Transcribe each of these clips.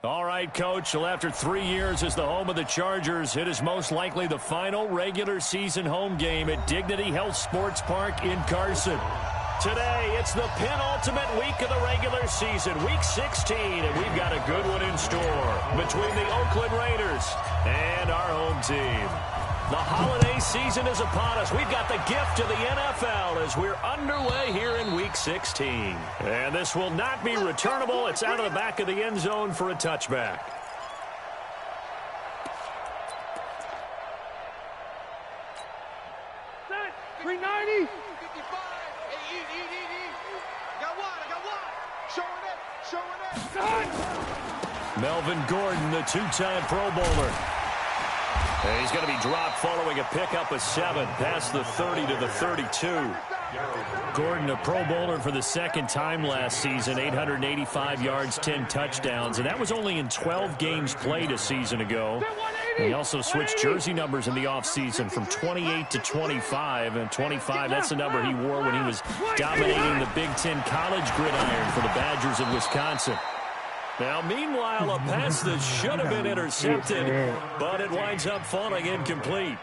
All right, Coach. Well, after 3 years as the home of the Chargers, it is most likely the final regular season home game at Dignity Health Sports Park in Carson. Today, it's the penultimate week of the regular season, Week 16, and we've got a good one in store between the Oakland Raiders and our home team. The holiday season is upon us. We've got the gift of the NFL as we're underway here in Week 16. And this will not be returnable. It's out of the back of the end zone for a touchback. Set, 390. 55. I got one. Showing it. Melvin Gordon, the two-time Pro Bowler. And he's going to be dropped following a pickup of 7 past the 30 to the 32. Gordon, a Pro Bowler for the second time last season, 885 yards, 10 touchdowns, and that was only in 12 games played a season ago. He also switched jersey numbers in the offseason from 28 to 25, and 25, that's the number he wore when he was dominating the Big Ten college gridiron for the Badgers of Wisconsin. Now, meanwhile, a pass that should have been intercepted, but it winds up falling incomplete.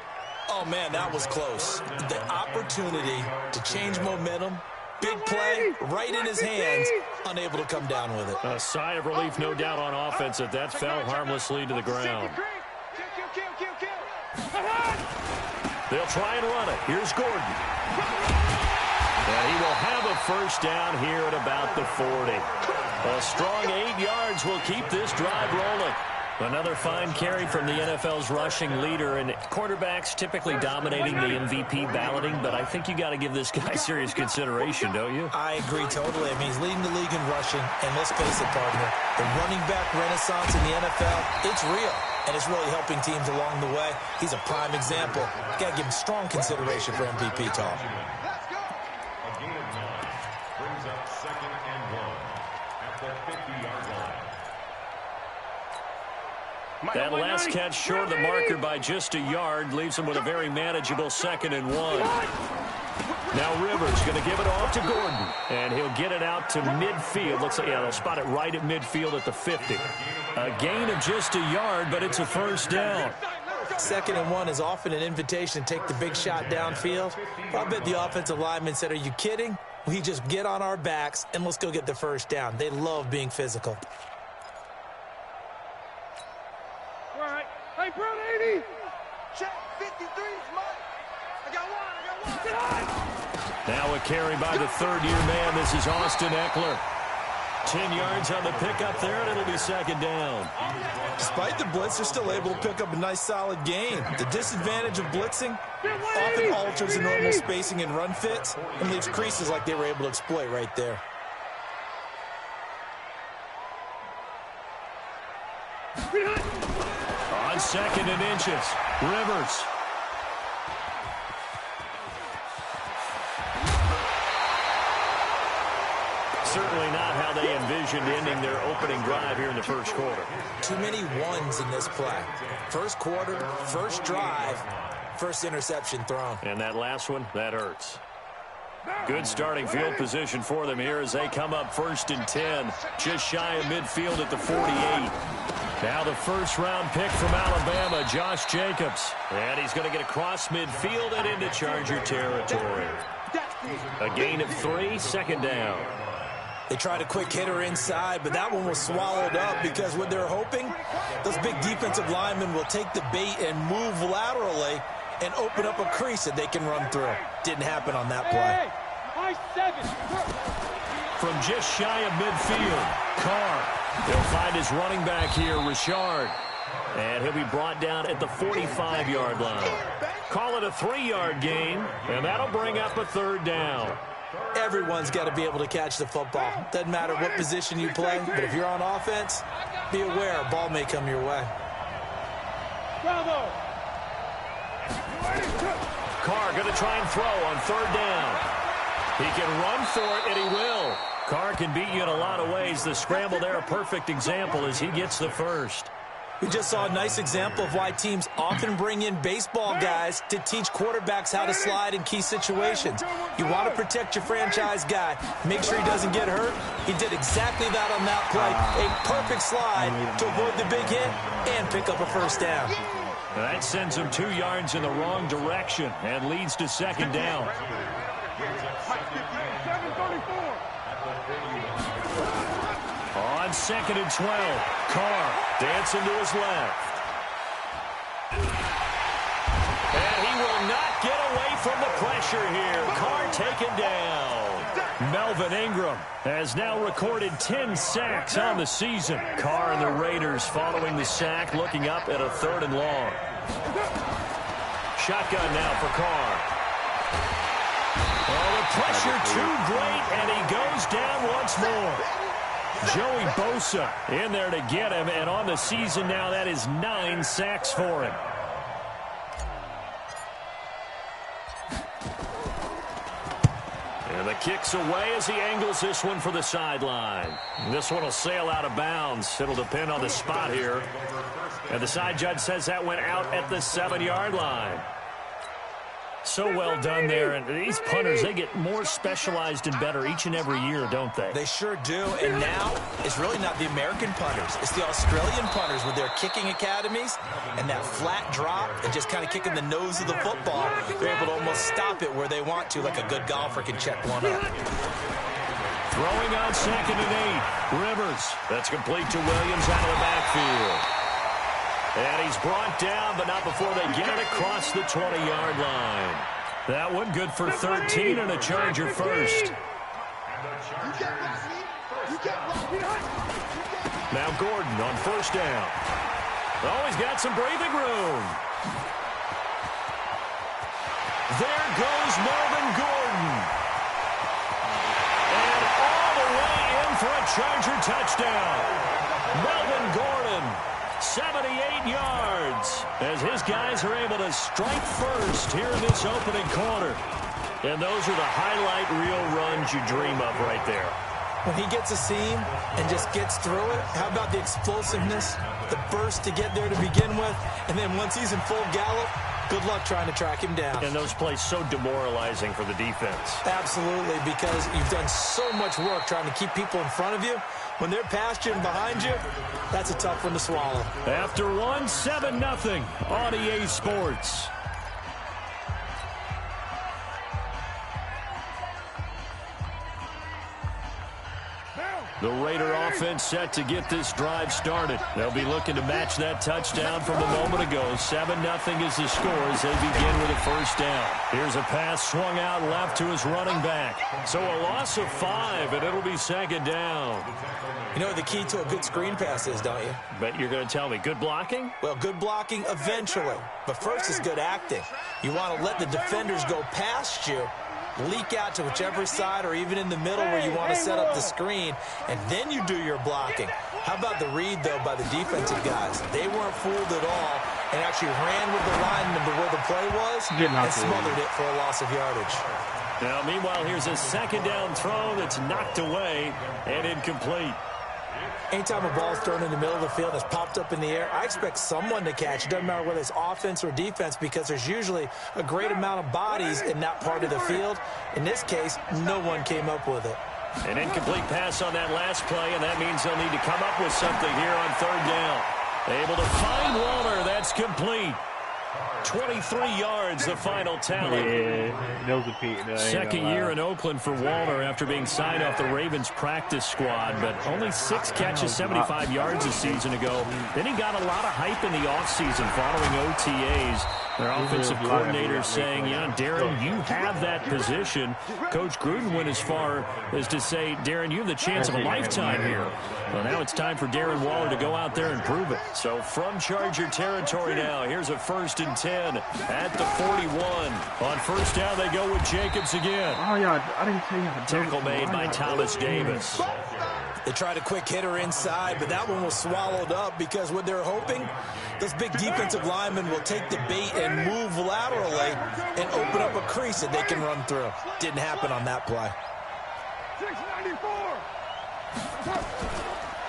Oh, man, that was close. The opportunity to change momentum, big play, right in his hands, unable to come down with it. A sigh of relief, no doubt, on offense that that fell harmlessly to the ground. They'll try and run it. Here's Gordon. And he will have a first down here at about the 40. A strong 8 yards will keep this drive rolling. Another fine carry from the NFL's rushing leader, and quarterbacks typically dominating the MVP balloting, but I think you got to give this guy serious consideration, don't you? I agree totally. I mean, he's leading the league in rushing, and let's face it, partner, the running back renaissance in the NFL, it's real, and it's really helping teams along the way. He's a prime example. Got to give him strong consideration for MVP talk. That last catch short of the marker by just a yard leaves him with a very manageable 2nd and 1. Now Rivers going to give it off to Gordon, and he'll get it out to midfield. Looks like, yeah, they'll spot it right at midfield at the 50. A gain of just a yard, but it's a first down. 2nd and 1 is often an invitation to take the big shot downfield. I bet the offensive lineman said, are you kidding? We just get on our backs, and let's go get the first down. They love being physical. Hey, Brown 80. Check 53 is mine. I got one. Now a carry by the third-year man. This is Austin Eckler. 10 yards on the pickup there, and it'll be 2nd down. Despite the blitz, they're still able to pick up a nice, solid gain. The disadvantage of blitzing often alters the normal spacing and run fits and leaves creases like they were able to exploit right there. On 2nd and inches, Rivers. Certainly not how they envisioned ending their opening drive here in the first quarter. Too many ones in this play. First quarter, first drive, first interception thrown. And that last one, that hurts. Good starting field position for them here as they come up 1st and 10. Just shy of midfield at the 48. Now the first-round pick from Alabama, Josh Jacobs. And he's going to get across midfield and into Charger territory. A gain of 3, 2nd down. They tried a quick hitter inside, but that one was swallowed up because what they're hoping, those big defensive linemen will take the bait and move laterally and open up a crease that they can run through. Didn't happen on that play. From just shy of midfield, Carr. He'll find his running back here, Richard. And he'll be brought down at the 45-yard line. Call it a 3-yard gain, and that'll bring up a 3rd down. Everyone's got to be able to catch the football. Doesn't matter what position you play, but if you're on offense, be aware a ball may come your way. Bravo. Carr going to try and throw on third down. He can run for it, and he will. Carr can beat you in a lot of ways. The scramble there, a perfect example as he gets the first. We just saw a nice example of why teams often bring in baseball guys to teach quarterbacks how to slide in key situations. You want to protect your franchise guy. Make sure he doesn't get hurt. He did exactly that on that play. A perfect slide to avoid the big hit and pick up a first down. That sends him 2 yards in the wrong direction and leads to second down. 7:34. On 2nd and 12, Carr dancing to his left. And he will not get away from the pressure here. Carr taken down. Melvin Ingram has now recorded 10 sacks on the season. Carr and the Raiders following the sack, looking up at a 3rd and long. Shotgun now for Carr. Oh, the pressure too great, and he goes down once more. Joey Bosa in there to get him, and on the season now, that is 9 sacks for him. And the kick's away as he angles this one for the sideline. This one will sail out of bounds. It'll depend on the spot here. And the side judge says that went out at the 7-yard line. So well done there, and these punters, they get more specialized and better each and every year, don't they? They sure do, and now it's really not the American punters. It's the Australian punters with their kicking academies and that flat drop and just kind of kicking the nose of the football. They're able to almost stop it where they want to, like a good golfer can check one up. Throwing on 2nd and 8, Rivers. That's complete to Williams out of the backfield. And he's brought down, but not before they get it across the 20-yard line. That one good for 13 and a Charger first. Now Gordon on 1st down. Oh, he's got some breathing room. There goes Melvin Gordon. And all the way in for a Charger touchdown. Melvin Gordon. 78 yards as his guys are able to strike first here in this opening quarter. And those are the highlight reel runs you dream of right there. When he gets a seam and just gets through it, how about the explosiveness, the burst to get there to begin with, and then once he's in full gallop, good luck trying to track him down. And those plays so demoralizing for the defense. Absolutely, because you've done so much work trying to keep people in front of you. When they're past you and behind you, that's a tough one to swallow. After 7-0 on EA Sports. The Raider offense set to get this drive started. They'll be looking to match that touchdown from a moment ago. 7-0 is the score as they begin with a 1st down. Here's a pass swung out left to his running back. So a loss of 5, and it'll be 2nd down. You know what the key to a good screen pass is, don't you? Bet you're going to tell me. Good blocking? Well, good blocking eventually. But first is good acting. You want to let the defenders go past you, leak out to whichever side or even in the middle where you want to set up the screen, and then you do your blocking. How about the read, though, by the defensive guys? They weren't fooled at all and actually ran with the lineman to where the play was and smothered it for a loss of yardage. Now, meanwhile, here's a 2nd down throw that's knocked away and incomplete. Anytime a ball's thrown in the middle of the field that's popped up in the air, I expect someone to catch. It doesn't matter whether it's offense or defense because there's usually a great amount of bodies in that part of the field. In this case, no one came up with it. An incomplete pass on that last play, and that means they'll need to come up with something here on 3rd down. Able to find Waller. That's complete. 23 yards, the final tally. Second year in Oakland for Waller after being signed off the Ravens practice squad, but only 6 catches, 75 yards a season ago. Then he got a lot of hype in the offseason following OTAs. Their offensive coordinator saying, yeah, Darren, you have that position. Coach Gruden went as far as to say, Darren, you have the chance of a lifetime here. Well, now it's time for Darren Waller to go out there and prove it. So from Charger territory now, here's a 1st and 10 at the 41. On first down, they go with Jacobs again. Oh, yeah, I didn't tell you how to Tackle made by Thomas Davis. They tried a quick hitter inside, but that one was swallowed up because what they're hoping, those big defensive linemen will take the bait and move laterally and open up a crease that they can run through. Didn't happen on that play. 694.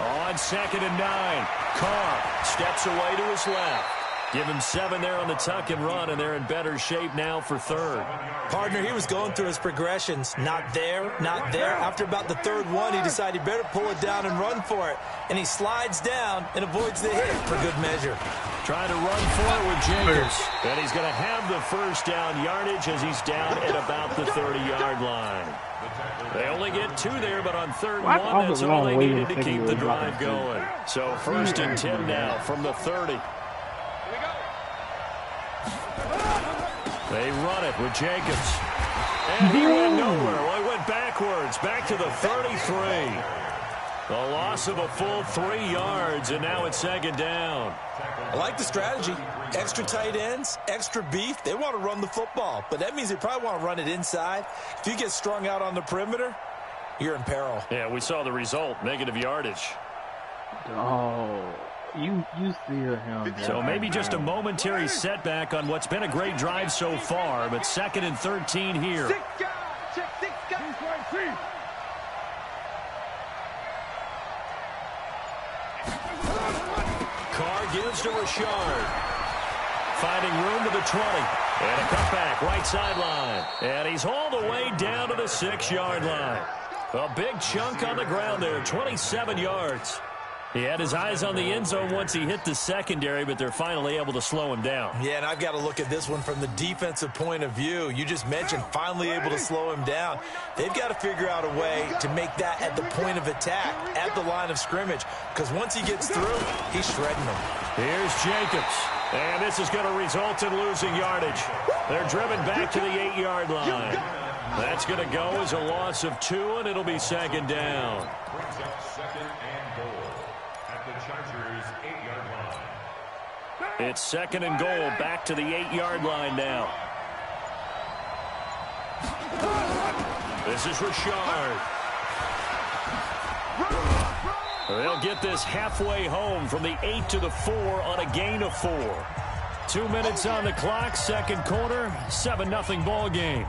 On 2nd and 9, Carr steps away to his left. Give him 7 there on the tuck and run, and they're in better shape now for 3rd. Partner, he was going through his progressions. Not there, not there. After about the 3rd one, he decided he better pull it down and run for it. And he slides down and avoids the hit for good measure. Trying to run for it with Jacobs. And he's going to have the first down yardage as he's down at about the 30-yard line. They only get 2 there, but on 3rd and 1, that's all they needed to keep the drive going. So 1st and 10 now from the 30. They run it with Jacobs. And he went nowhere. Well, he went backwards, back to the 33. The loss of a full 3 yards, and now it's 2nd down. I like the strategy. Extra tight ends, extra beef. They want to run the football, but that means they probably want to run it inside. If you get strung out on the perimeter, you're in peril. Yeah, we saw the result, negative yardage. Oh, you see him. So maybe just a momentary setback on what's been a great drive so far, but 2nd and 13 here. 6 guys. Check 6 guys. Carr gives to Richard. Finding room to the 20. And a cutback, right sideline. And he's all the way down to the 6-yard line. A big chunk on the ground there, 27 yards. He had his eyes on the end zone once he hit the secondary, but they're finally able to slow him down. Yeah, and I've got to look at this one from the defensive point of view. You just mentioned finally able to slow him down. They've got to figure out a way to make that at the point of attack, at the line of scrimmage, because once he gets through, he's shredding them. Here's Jacobs, and this is going to result in losing yardage. They're driven back to the 8-yard line. That's going to go as a loss of 2, and it'll be 2nd down. It's 2nd and goal, back to the 8-yard line now. This is Richard. They'll get this halfway home from the 8 to the 4 on a gain of 4. 2 minutes on the clock, 2nd quarter, 7-0 ball game.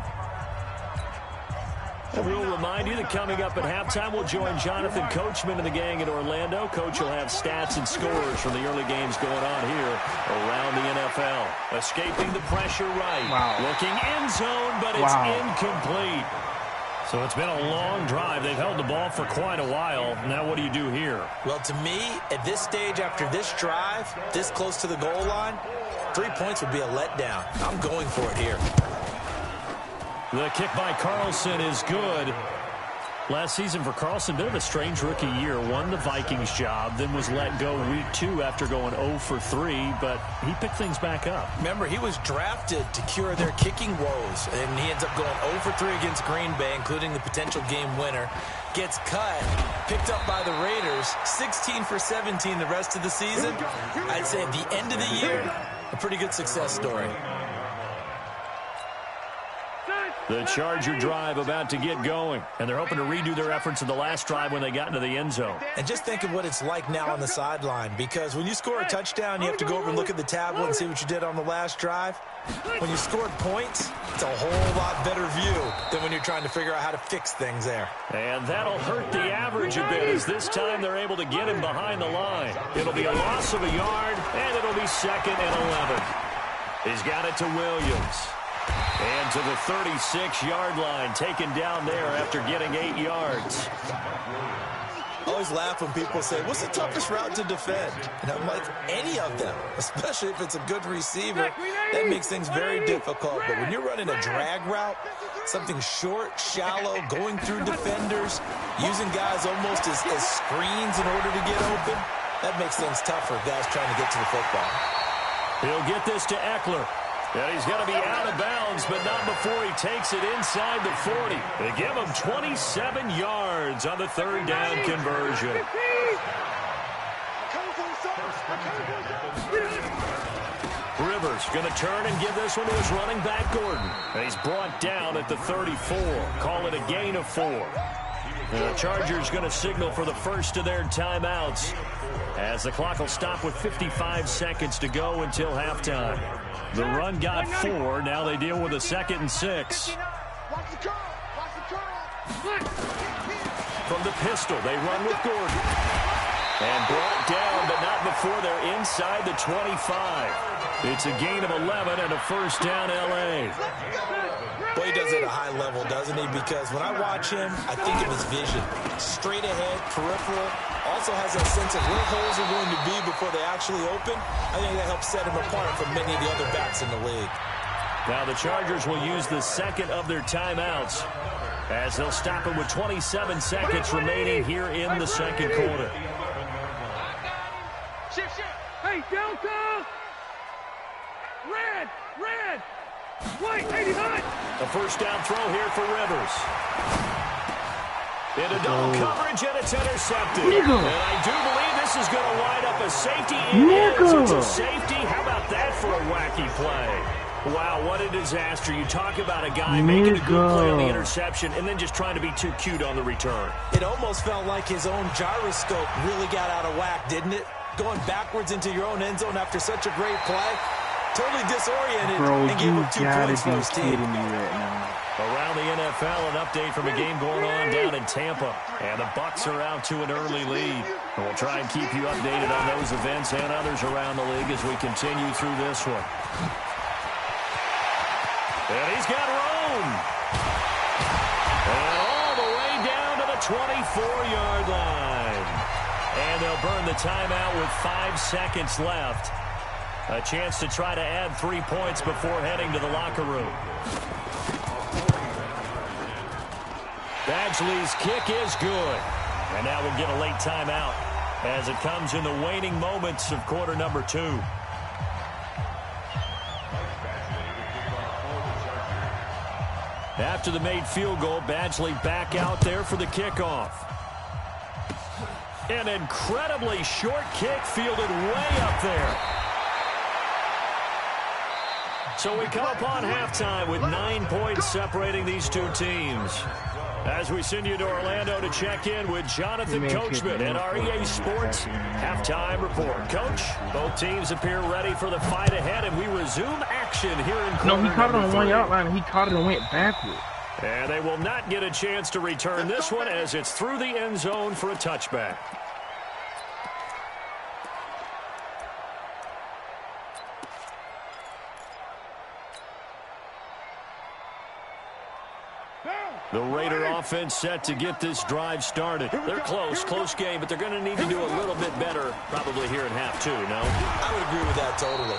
And we'll remind you that coming up at halftime, we'll join Jonathan Coachman and the gang in Orlando. Coach will have stats and scores from the early games going on here around the NFL. Escaping the pressure right. Wow. Looking end zone, but it's incomplete. So it's been a long drive. They've held the ball for quite a while. Now what do you do here? Well, to me, at this stage after this drive, this close to the goal line, 3 points would be a letdown. I'm going for it here. The kick by Carlson is good. Last season for Carlson, bit of a strange rookie year. Won the Vikings job, then was let go week 2 after going 0 for 3, but he picked things back up. Remember, he was drafted to cure their kicking woes, and he ends up going 0 for 3 against Green Bay, including the potential game winner. Gets cut, picked up by the Raiders, 16 for 17 the rest of the season. I'd say at the end of the year, a pretty good success story. The Charger drive about to get going, and they're hoping to redo their efforts in the last drive when they got into the end zone. And just think of what it's like now on the sideline, because when you score a touchdown, you have to go over and look at the tablet and see what you did on the last drive. When you scored points, it's a whole lot better view than when you're trying to figure out how to fix things there. And that'll hurt the average a bit, as this time they're able to get him behind the line. It'll be a loss of a yard, and it'll be 2nd and 11. He's got it to Williams. And to the 36-yard line, taken down there after getting 8 yards. I always laugh when people say, what's the toughest route to defend? And I'm like, any of them, especially if it's a good receiver. That makes things very difficult. But when you're running a drag route, something short, shallow, going through defenders, using guys almost as screens in order to get open, that makes things tougher, guys trying to get to the football. He'll get this to Eckler. And he's going to be out of bounds, but not before he takes it inside the 40. They give him 27 yards on the third down conversion. Rivers going to turn and give this one to his running back, Gordon. And he's brought down at the 34. Call it a gain of 4. The Chargers going to signal for the first of their timeouts as the clock will stop with 55 seconds to go until halftime. The run got 4. Now they deal with a 2nd and 6. From the pistol, they run with Gordon. And brought down, but not before they're inside the 25. It's a gain of 11 and a first down, L.A. Well, he does it at a high level, doesn't he? Because when I watch him, I think of his vision. Straight ahead, peripheral. Also has that sense of where holes are going to be before they actually open. I think that helps set him apart from many of the other backs in the league. Now the Chargers will use the second of their timeouts as they'll stop it with 27 seconds remaining here in the second quarter. Hey, Delta! Red! Red! White, 89! A first down throw here for Rivers. Into double coverage, and it's intercepted. And I do believe this is going to wind up a safety. It's a safety. How about that for a wacky play? Wow, what a disaster. You talk about a guy making a good play on the interception and then just trying to be too cute on the return. It almost felt like his own gyroscope really got out of whack, didn't it? Going backwards into your own end zone after such a great play. Totally disoriented and gave him 2 points for his team. Around the NFL, an update from a game going on down in Tampa. And the Bucs are out to an early lead. And we'll try and keep you updated on those events and others around the league as we continue through this one. And he's got room. And all the way down to the 24-yard line. And they'll burn the timeout with 5 seconds left. A chance to try to add 3 points before heading to the locker room. Badgley's kick is good. And now we'll get a late timeout as it comes in the waning moments of quarter number 2. After the made field goal, Badgley back out there for the kickoff. An incredibly short kick fielded way up there. So we come upon halftime with 9 points separating these two teams. As we send you to Orlando to check in with Jonathan Coachman at our EA Sports Halftime Report. Coach, both teams appear ready for the fight ahead, and we resume action here in quarter No, he caught it on number 1 3. yard line, and he caught it and went backward. And they will not get a chance to return this one as it's through the end zone for a touchback. The Raider offense set to get this drive started. They're close game, but they're going to need to do a little bit better probably here in half 2, no? I would agree with that totally.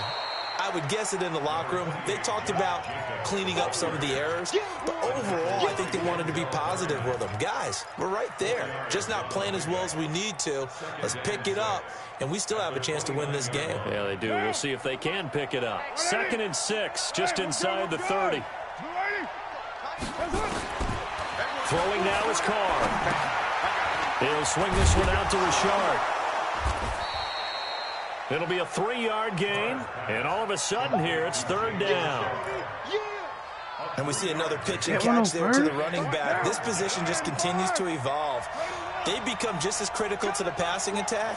I would guess it in the locker room. They talked about cleaning up some of the errors, but overall, I think they wanted to be positive with them. Guys, we're right there. Just not playing as well as we need to. Let's pick it up, and we still have a chance to win this game. Yeah, they do. We'll see if they can pick it up. 2nd and 6, just inside the 30. Throwing now is Carr. He'll swing this one out to Richard. It'll be a 3-yard gain, and all of a sudden here it's 3rd down. And we see another pitch and catch there to the running back. This position just continues to evolve. They become just as critical to the passing attack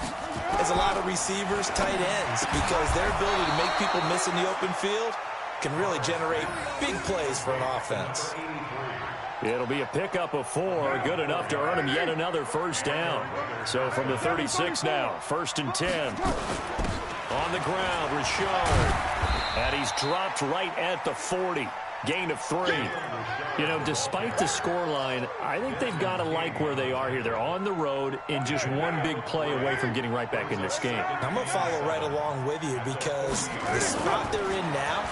as a lot of receivers, tight ends, because their ability to make people miss in the open field can really generate big plays for an offense. It'll be a pickup of 4, good enough to earn him yet another first down. So from the 36 now, 1st and 10. On the ground, Richard. And he's dropped right at the 40. Gain of 3. You know, despite the scoreline, I think they've got to like where they are here. They're on the road and just one big play away from getting right back in this game. I'm going to follow right along with you because the spot they're in now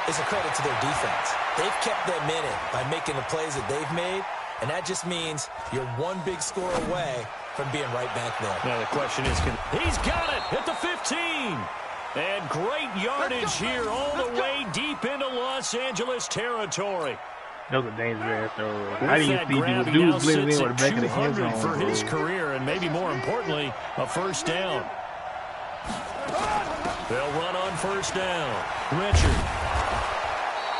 is a credit to their defense. They've kept them in it by making the plays that they've made, and that just means you're one big score away from being right back there. Now the question is, he's got it at the 15. And great yardage here all the way deep into Los Angeles territory. That was a dangerous ass throw. With I didn't that see grab, he dude now blending sits in with at the back of the end 200 zone, for his bro. career, and maybe more importantly, a first down. They'll run on first down. Richard.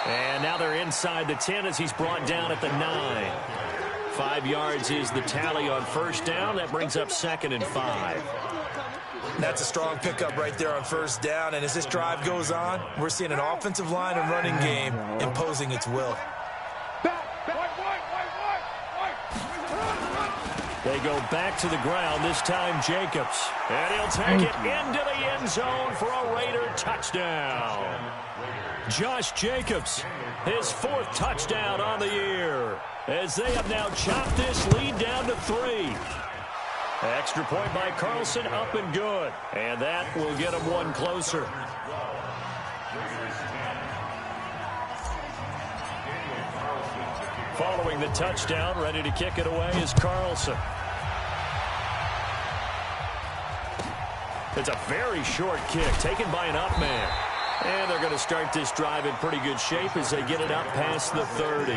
And now they're inside the 10 as he's brought down at the 9. 5 yards is the tally on first down. That brings up 2nd and 5. That's a strong pickup right there on first down. And as this drive goes on, we're seeing an offensive line and running game imposing its will. They go back to the ground, this time Jacobs. And he'll take it into the end zone for a Raider touchdown. Josh Jacobs, his 4th touchdown on the year, as they have now chopped this lead down to 3. Extra point by Carlson, up and good. And that will get him one closer. Following the touchdown, ready to kick it away is Carlson. It's a very short kick, taken by an up man. And they're going to start this drive in pretty good shape as they get it up past the 30.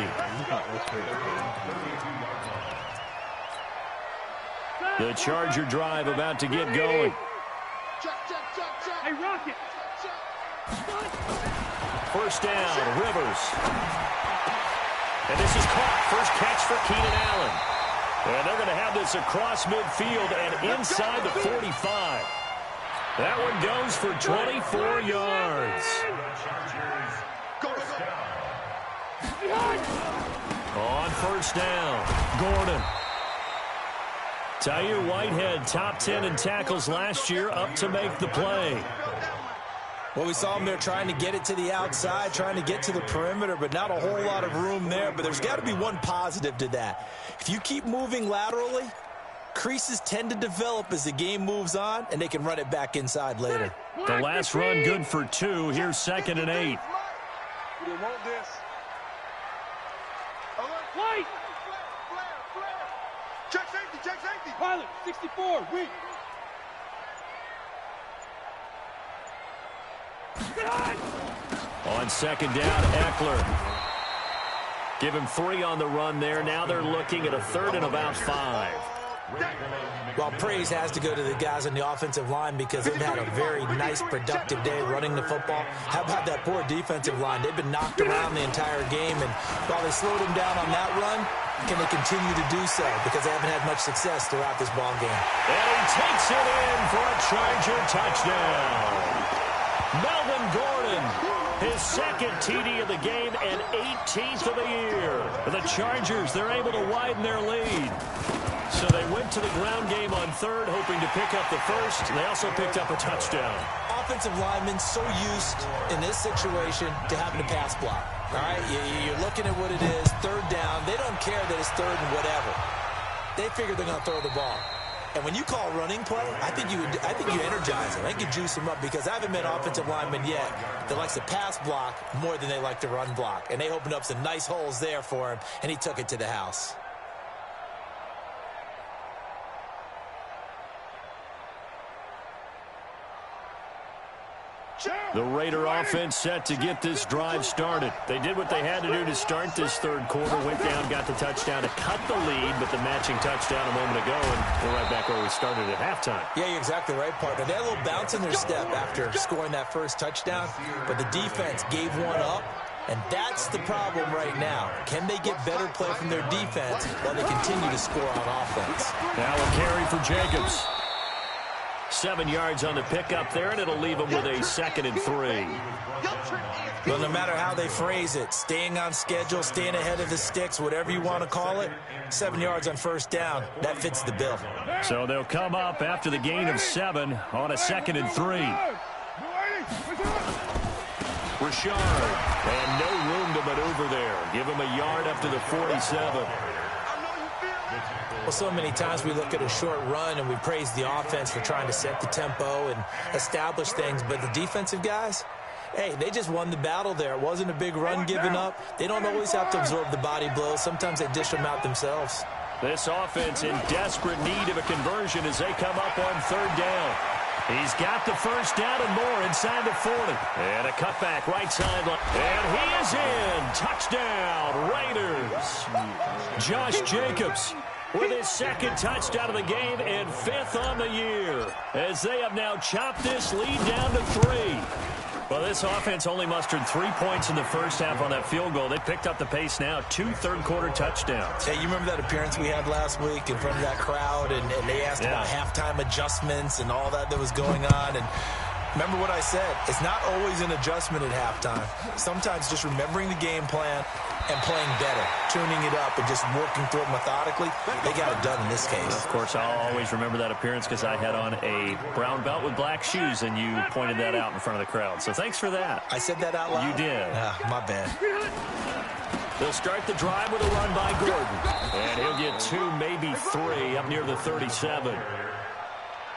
The Charger drive about to get going. Hey, Rocket. First down, Rivers. And this is caught. First catch for Keenan Allen. And they're going to have this across midfield and inside the 45. That one goes for 24 yards. On first down, Gordon. Tahir Whitehead, top 10 in tackles last year, up to make the play. Well, we saw him there trying to get it to the outside, trying to get to the perimeter, but not a whole lot of room there. But there's got to be one positive to that. If you keep moving laterally, creases tend to develop as the game moves on, and they can run it back inside later. The last run good for 2. Here's 2nd and 8. We didn't want this. White. Flare. Check safety. Pilot, 64, weak. On 2nd down, Eckler. Give him 3 on the run there. Now they're looking at a 3rd and about 5. Well, praise has to go to the guys on the offensive line because they've had a very nice, productive day running the football. How about that poor defensive line? They've been knocked around the entire game, and while they slowed them down on that run, can they continue to do so? Because they haven't had much success throughout this ball game. And he takes it in for a Charger touchdown. Melvin Gordon, his 2nd TD of the game and 18th of the year. The Chargers, they're able to widen their lead. So they went to the ground game on 3rd, hoping to pick up the 1st. They also picked up a touchdown. Offensive linemen so used in this situation to having to pass block. All right, you're looking at what it is, 3rd down. They don't care that it's 3rd and whatever. They figure they're going to throw the ball. And when you call running play, I think you energize them. I think you juice them up because I haven't met offensive linemen yet that likes to pass block more than they like to run block. And they opened up some nice holes there for him, and he took it to the house. The Raider offense set to get this drive started. They did what they had to do to start this 3rd quarter. Went down, got the touchdown to cut the lead, but the matching touchdown a moment ago, and we're right back where we started at halftime. Yeah, you're exactly right, partner. They had a little bounce in their step after scoring that first touchdown, but the defense gave one up, and that's the problem right now. Can they get better play from their defense while they continue to score on offense? Now a carry for Jacobs. 7 yards on the pickup there, and it'll leave them with a 2nd and 3. Well, no matter how they phrase it, staying on schedule, staying ahead of the sticks, whatever you want to call it, 7 yards on first down, that fits the bill. So they'll come up after the gain of 7 on a 2nd and 3. Richard, and no room to maneuver there. Give him a yard up to the 47. Well, so many times we look at a short run and we praise the offense for trying to set the tempo and establish things, but the defensive guys, hey, they just won the battle there. It wasn't a big run given up. They don't always have to absorb the body blows. Sometimes they dish them out themselves. This offense in desperate need of a conversion as they come up on 3rd down. He's got the first down and more inside the 40. And a cutback right sideline. And he is in. Touchdown, Raiders. Josh Jacobs with his second touchdown of the game and 5th on the year, as they have now chopped this lead down to 3. Well, this offense only mustered 3 points in the first half on that field goal. They picked up the pace now, 2 third-quarter touchdowns. Hey, you remember that appearance we had last week in front of that crowd, and they asked about halftime adjustments and all that was going on, and remember what I said. It's not always an adjustment at halftime. Sometimes just remembering the game plan and playing better, tuning it up, and just working through it methodically. They got it done in this case. Of course, I'll always remember that appearance because I had on a brown belt with black shoes, and you pointed that out in front of the crowd. So thanks for that. I said that out loud? You did. My bad. They'll start the drive with a run by Gordon. And he'll get 2, maybe 3 up near the 37.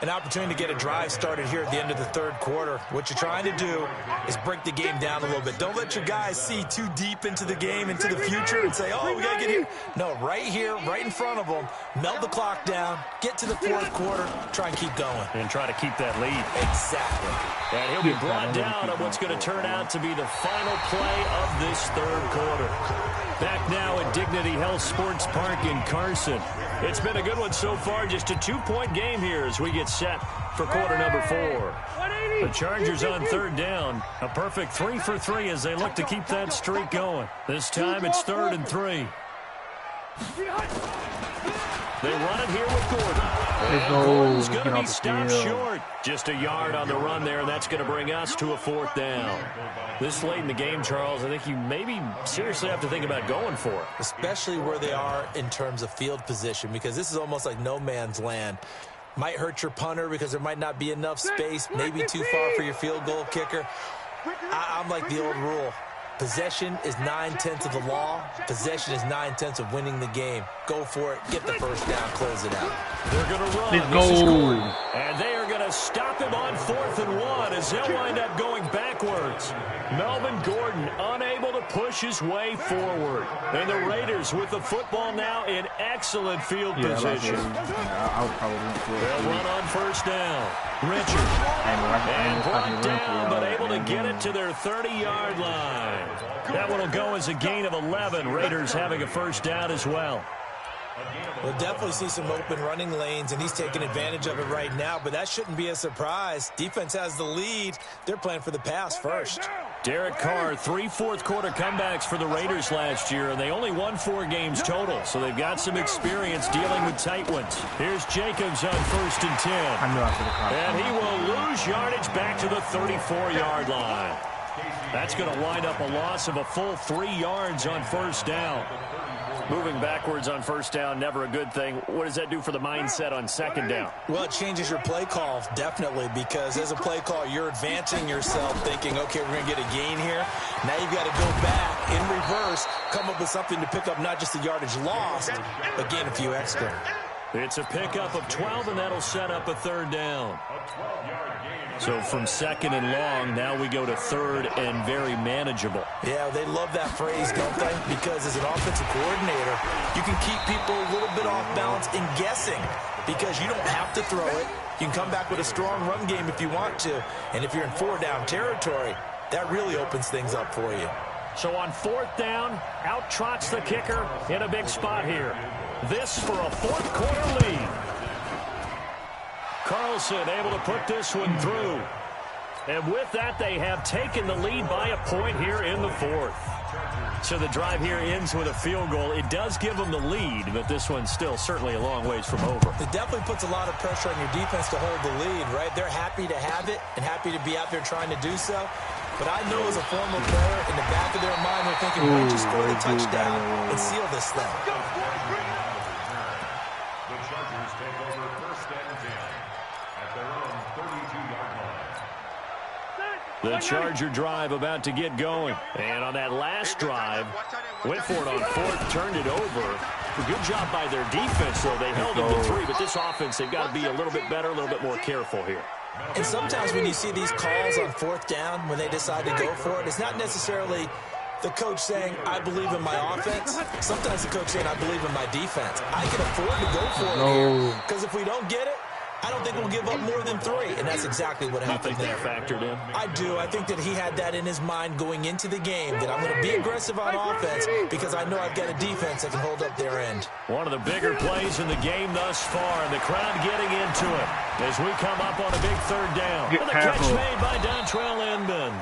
An opportunity to get a drive started here at the end of the third quarter. What you're trying to do is break the game down a little bit. Don't let your guys see too deep into the game, into the future, and say, oh, we got to get here. No, right here, right in front of them, melt the clock down, get to the fourth quarter, try and keep going. And try to keep that lead. Exactly. And he'll be brought down on what's going to turn out to be the final play of this third quarter. Back now at Dignity Health Sports Park in Carson. It's been a good one so far, just a 2-point game here as we get set for quarter number 4. The Chargers on third down. A perfect 3 for 3 as they look to keep that streak going. This time it's 3rd and 3. They run it here with Gordon. And Gordon's going to be stopped short. Just a yard on the run there, and that's going to bring us to a 4th down. This late in the game, Charles, I think you maybe seriously have to think about going for it. Especially where they are in terms of field position, because this is almost like no man's land. Might hurt your punter because there might not be enough space, maybe too far for your field goal kicker. I'm like the old rule. Possession is 9/10 of the law. Possession is 9/10 of winning the game. Go for it. Get the first down. Close it out. They're going to run. Let's go. And they are going to stop him on 4th and 1 as they'll wind up going backwards. Melvin Gordon unable to push his way forward. And the Raiders with the football now in excellent field position. They'll run on first down. Richard. And brought down, but able to get it to their 30-yard line. That one will go as a gain of 11. Raiders having a first down as well. We'll definitely see some open running lanes, and he's taking advantage of it right now, but that shouldn't be a surprise. Defense has the lead. They're playing for the pass first. Derek Carr, 3 fourth-quarter comebacks for the Raiders last year, and they only won 4 games total, so they've got some experience dealing with tight ones. Here's Jacobs on 1st and 10. And he will lose yardage back to the 34-yard line. That's going to wind up a loss of a full 3 yards on first down. Moving backwards on first down, never a good thing. What does that do for the mindset on second down? Well, it changes your play call, definitely, because as a play call, you're advancing yourself thinking, okay, we're going to get a gain here. Now you've got to go back in reverse, come up with something to pick up not just the yardage lost, but gain a few extra. It's a pickup of 12, and that'll set up a 3rd down. So from 2nd and long, now we go to 3rd and very manageable. Yeah, they love that phrase, don't they? Because as an offensive coordinator, you can keep people a little bit off balance in guessing because you don't have to throw it. You can come back with a strong run game if you want to. And if you're in 4-down territory, that really opens things up for you. So on 4th down, out trots the kicker in a big spot here. This for a 4th quarter lead. Carlson able to put this one through. And with that, they have taken the lead by a point here in the 4th. So the drive here ends with a field goal. It does give them the lead, but this one's still certainly a long ways from over. It definitely puts a lot of pressure on your defense to hold the lead, right? They're happy to have it and happy to be out there trying to do so. But I know as a former player, in the back of their mind, they're thinking, we just score the touchdown and seal this thing. The Charger drive about to get going. And on that last drive, went for it on 4th, turned it over. A good job by their defense, though. They held them to 3, but this offense, they've got to be a little bit better, a little bit more careful here. And sometimes when you see these calls on 4th down, when they decide to go for it, it's not necessarily the coach saying, I believe in my offense. Sometimes the coach saying, I believe in my defense. I can afford to go for it here, because if we don't get it, I don't think we'll give up more than 3, and that's exactly what happened there. You think that factored in? I do. I think that he had that in his mind going into the game, that I'm going to be aggressive on offense because I know I've got a defense that can hold up their end. One of the bigger plays in the game thus far, and the crowd getting into it as we come up on a big third down. The catch made by Dontrell Inman.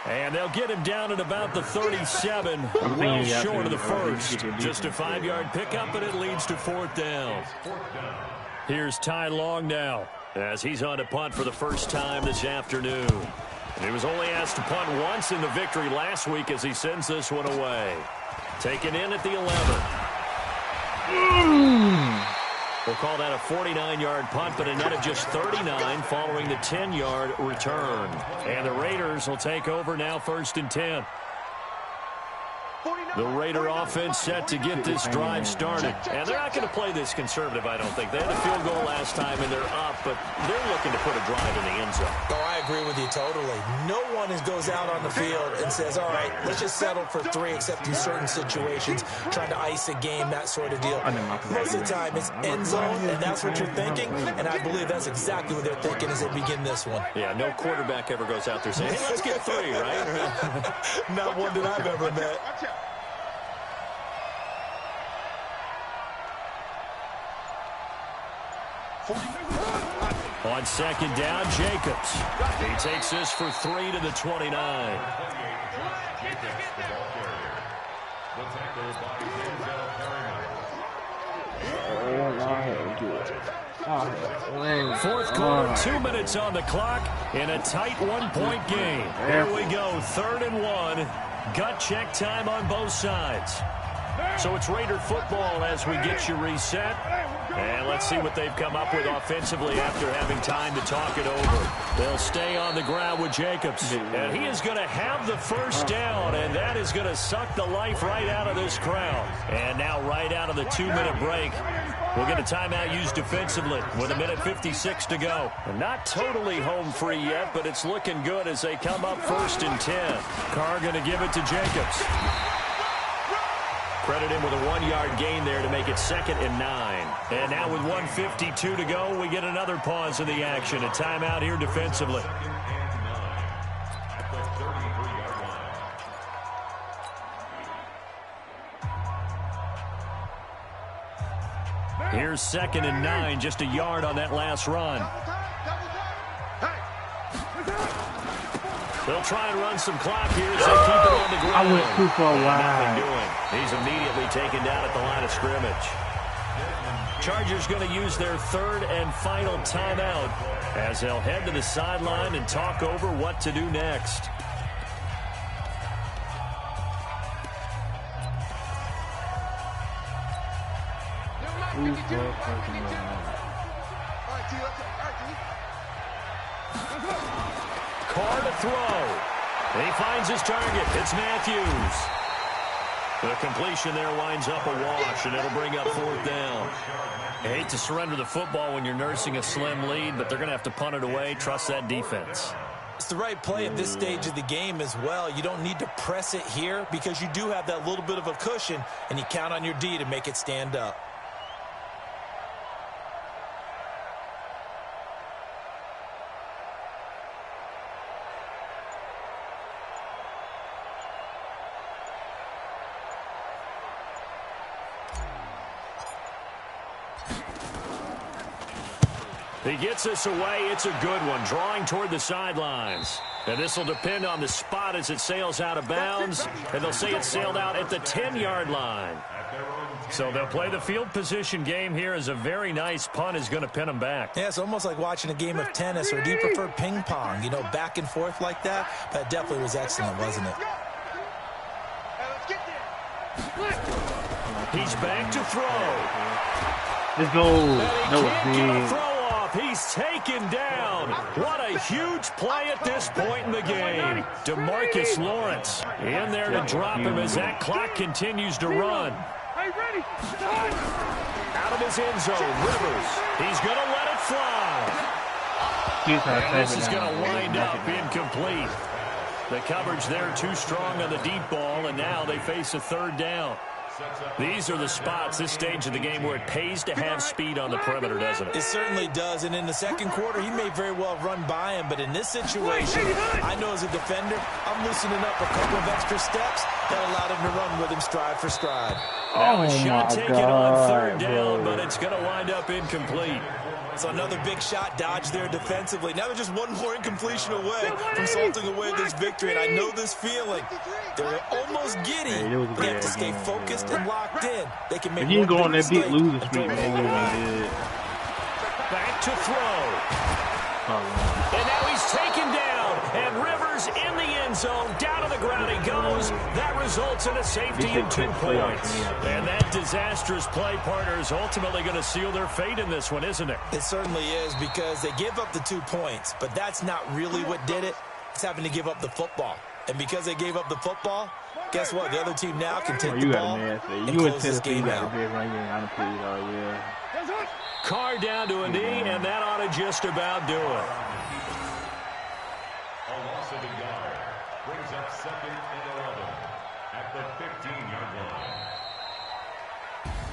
And they'll get him down at about the 37, well short of the first. Just a 5-yard pickup, and it leads to 4th down. Here's Ty Long now, as he's on to punt for the first time this afternoon. And he was only asked to punt once in the victory last week as he sends this one away. Taken in at the 11. We'll call that a 49-yard punt, but a net of just 39 following the 10-yard return. And the Raiders will take over now, 1st and 10. The Raider offense set to get this drive started. And they're not going to play this conservative, I don't think. They had a field goal last time, and they're up, but they're looking to put a drive in the end zone. Oh, I agree with you totally. No one goes out on the field and says, all right, let's just settle for 3, except in certain situations, trying to ice a game, that sort of deal. Most of the time, it's end zone, and that's what you're thinking, and I believe that's exactly what they're thinking as they begin this one. Yeah, no quarterback ever goes out there saying, hey, let's get 3, right? Not one that I've ever met. On 2nd down, Jacobs. He takes this for 3 to the 29. Fourth quarter, 2 minutes on the clock in a tight 1-point game. Here we go, 3rd and 1. Gut check time on both sides. So it's Raider football as we get you reset. And let's see what they've come up with offensively after having time to talk it over. They'll stay on the ground with Jacobs. And he is going to have the first down, and that is going to suck the life right out of this crowd. And now right out of the 2-minute break, we'll get a timeout used defensively with 1:56 to go. And not totally home free yet, but it's looking good as they come up 1st and 10. Carr going to give it to Jacobs. Credit him with a 1-yard gain there to make it 2nd and 9. And now with 1:52 to go, we get another pause in the action. A timeout here defensively. Here's 2nd and 9, just a yard on that last run. They'll try and run some clock here as they keep it on the ground. I went too far wide. Nothing doing. He's immediately taken down at the line of scrimmage. Chargers going to use their 3rd and final timeout as they'll head to the sideline and talk over what to do next. Carr to throw. He finds his target. It's Matthews. The completion there winds up a wash, and it'll bring up 4th down. I hate to surrender the football when you're nursing a slim lead, but they're going to have to punt it away. Trust that defense. It's the right play at this stage of the game as well. You don't need to press it here because you do have that little bit of a cushion, and you count on your D to make it stand up. He gets this away. It's a good one, drawing toward the sidelines. And this will depend on the spot as it sails out of bounds. And they'll say it sailed out at the 10-yard line. So they'll play the field position game here as a very nice punt is going to pin them back. Yeah, it's almost like watching a game of tennis, or do you prefer ping pong? You know, back and forth like that? That definitely was excellent, wasn't it? He's back to throw. Let's go. That was big. He's taken down. What a huge play at this point in the game. DeMarcus Lawrence in there to drop him as that clock continues to run. Hey, ready? Out of his end zone, Rivers. He's going to let it fly. And this is going to wind up incomplete. The coverage there too strong on the deep ball, and now they face a 3rd down. These are the spots, this stage of the game, where it pays to have speed on the perimeter, doesn't it? It certainly does, and in the second quarter, he may very well run by him, but in this situation, I know as a defender, I'm loosening up a couple of extra steps that allowed him to run with him stride for stride. Now a shot taken on third down, but it's going to wind up incomplete. So another big shot dodged there defensively. Now they're just one more incompletion away from salting away this victory, and I know this feeling. They're almost giddy. They have to stay focused and locked in. They can make one go on that big losing streak, Back to throw. And now he's taken down, and Rivers in the end zone. Down to the ground he goes. That results in a safety and 2 points. And that disastrous play, partner, is ultimately going to seal their fate in this one, isn't it? It certainly is, because they give up the 2 points, but that's not really what did it. It's having to give up the football. And because they gave up the football, guess what? The other team now can take the ball and close this game out. Carr down to a knee, and that ought to just about do it. A loss of a yard brings up 2nd and 11 at the 15-yard line.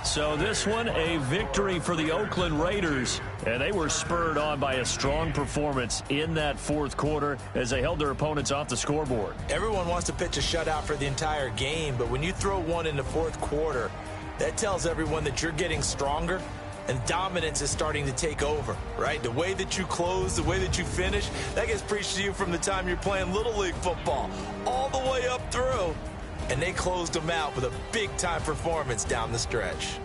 So this one, a victory for the Oakland Raiders, and they were spurred on by a strong performance in that fourth quarter as they held their opponents off the scoreboard. Everyone wants to pitch a shutout for the entire game, but when you throw one in the fourth quarter, that tells everyone that you're getting stronger and dominance is starting to take over, right? The way that you close, the way that you finish, that gets preached to you from the time you're playing Little League football all the way up through. And they closed them out with a big-time performance down the stretch.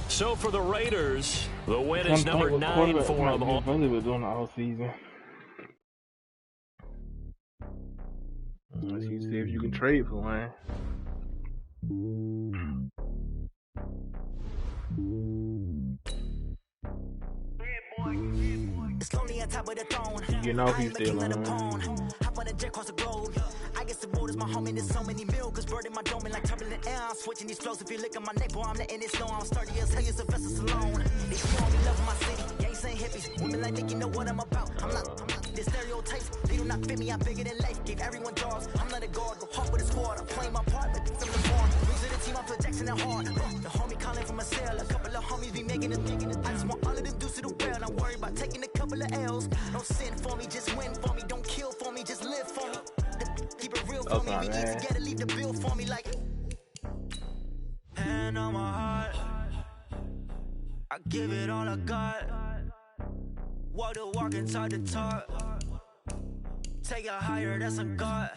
So for the Raiders, the win is number 9 for them. Doing the all season. Let's see if you can trade for one. It's lonely on top of the throne. You know he's still on. Hop on a jet across the globe. I guess the road is my home and there's so many milk. Bird in my dome and like turbulent air. I'm switching these flows. If you look at my neck, boy, I'm letting it slow. I'm sturdy as hell, as Sylvester Stallone. They still me love my city. Gangs ain't hippies. Women like think you know what I'm about. I'm not the stereotypes. They do not fit me. I'm bigger than life. Gave everyone jobs. I'm not a guard. Go hard with a squad. I'm playing my part, but I'm the form. Losing the team, I'm projecting it hard. The homie calling from a cell. A couple of homies be making it. I just want all of them dudes to do well. Not worry about taking a couple of L's. Don't sin for me, just win for me. Don't kill for me, just live for me. Keep it real for me. We eat together, leave the bill for me like. Hand on my heart, I give it all I got. Walk the walk and talk the talk. Take it higher, that's a God.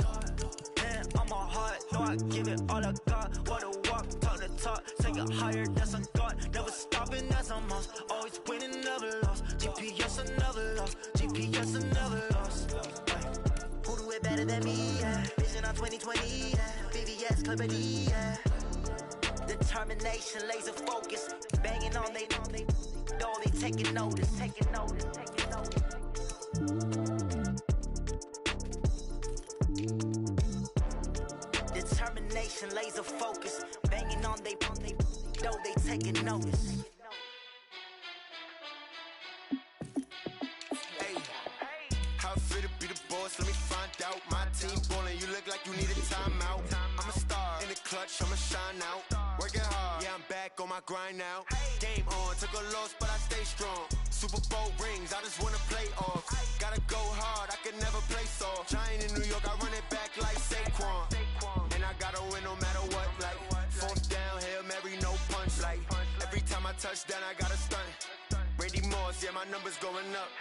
Hand on my heart, no, I give it all I got. Walk the walk, talk the talk. Take it higher, that's a God. Never stopping, that's a must. Always winning, never lost. GPS, another loss. GPS, another loss. Who do it better than me? Yeah. Vision on 2020. Yeah. VVS, Clarity. Yeah. Determination, laser focus. Banging on they door, they taking notice. Taking notice. Taking notice. Determination, laser focus. Banging on they door, they taking notice. Let me find out my team ballin'. You look like you need a timeout. I'm a star in the clutch, I'ma shine out. Working hard, yeah, I'm back on my grind now. Game on, took a loss, but I stay strong. Super Bowl rings, I just wanna play off. Gotta go hard, I can never play soft. Giant in New York, I run it back like Saquon. And I gotta win no matter what. Like fourth down, Hail Mary, no punch. Like every time I touch down, I gotta stunt. Randy Moss, yeah, my numbers going up.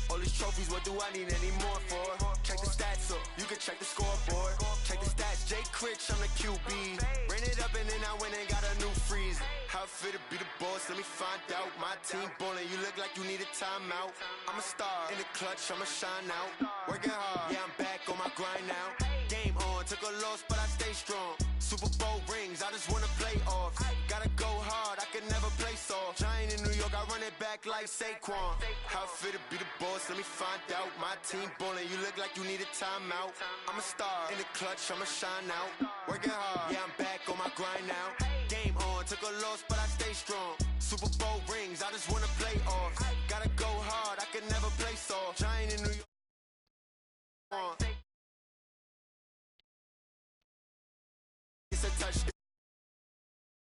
All these trophies, what do I need any more for? Check the stats up, you can check the scoreboard. Check the stats, Jay Critch, I'm the QB. Ran it up and then I went and got a new freeze. How it fit to be the boss, let me find out. My team ballin', you look like you need a timeout. I'm a star in the clutch, I'ma shine out. Working hard, yeah, I'm back on my grind now. Game on, took a loss, but I stay strong. Super Bowl rings, I just wanna play off. Gotta go hard, I can never play soft. Giant in New York, I run it back like Saquon. How it fit to be the boss, let me find out. My team ballin', you look like you need a timeout. I'm a star in the clutch, I'ma shine out. Working hard, yeah, I'm back on my grind now. Game on, took a loss, but I stay strong. Super Bowl rings, I just wanna play off. Gotta go